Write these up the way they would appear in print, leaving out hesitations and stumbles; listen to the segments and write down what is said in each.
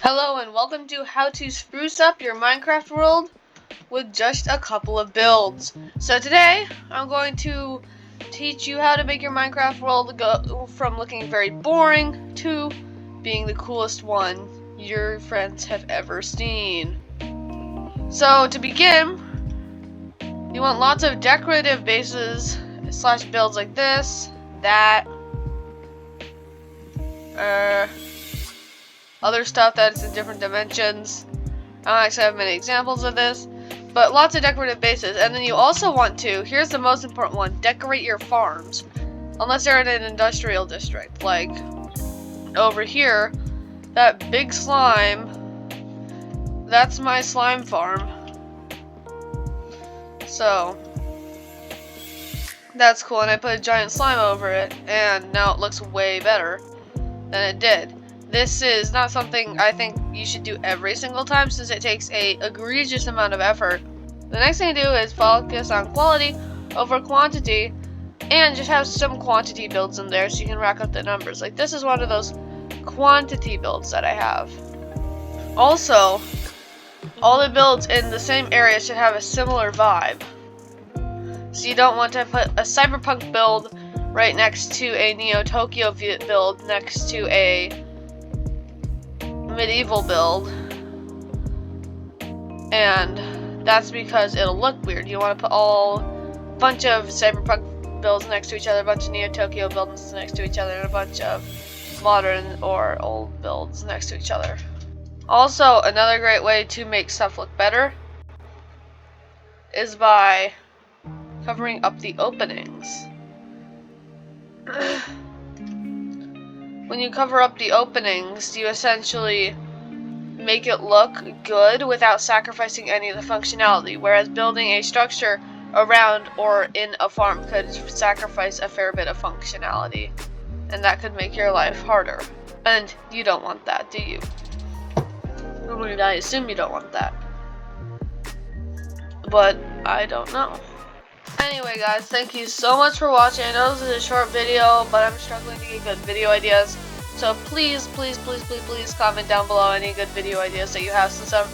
Hello and welcome to how to spruce up your Minecraft world with just a couple of builds. So today I'm going to teach you how to make your Minecraft world go from looking very boring to being the coolest one your friends have ever seen. So to begin, you want lots of decorative bases / builds like this, that, other stuff that's in different dimensions. I don't actually have many examples of this, but lots of decorative bases. And then you also want to, here's the most important one, decorate your farms. Unless they're in an industrial district. Like, over here, that big slime, that's my slime farm. So, that's cool, and I put a giant slime over it, and now it looks way better than it did. This is not something I think you should do every single time since it takes an egregious amount of effort. The next thing to do is focus on quality over quantity and just have some quantity builds in there so you can rack up the numbers. Like this is one of those quantity builds that I have. Also, all the builds in the same area should have a similar vibe. So you don't want to put a cyberpunk build right next to a Neo Tokyo build next to a medieval build, and that's because it'll look weird. You want to put a bunch of cyberpunk builds next to each other, a bunch of Neo Tokyo builds next to each other, and a bunch of modern or old builds next to each other. Also, another great way to make stuff look better is by covering up the openings. When you cover up the openings, you essentially make it look good without sacrificing any of the functionality, whereas building a structure around or in a farm could sacrifice a fair bit of functionality, and that could make your life harder. And you don't want that, do you? I assume you don't want that. But I don't know. Anyway guys, thank you so much for watching. I know this is a short video, but I'm struggling to get good video ideas. So please comment down below any good video ideas that you have since I'm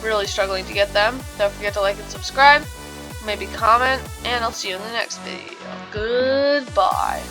really struggling to get them. Don't forget to like and subscribe, maybe comment, and I'll see you in the next video. Goodbye.